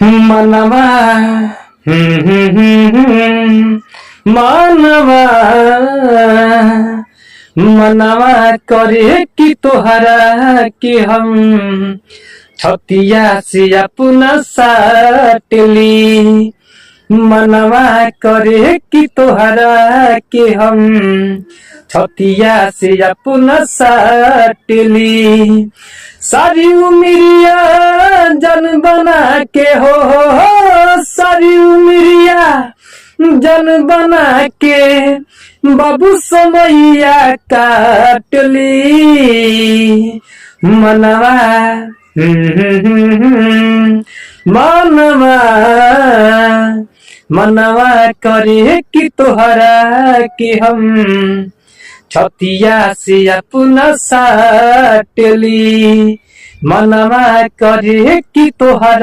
मनवा मनवा मनवा करे कि तोहरा कि हम छतिया से अपना साटली। मनवा करे कि तोहरा कि हम छतिया से अपना साटली। सारी उमरिया जन बना के हो सारी उमरिया जन बना के बाबू समैया काटली। मनवा मनवा मनवा करे कि तोहरा कि हम छतिया से अपना साटली। मनवा करे कि तोहरा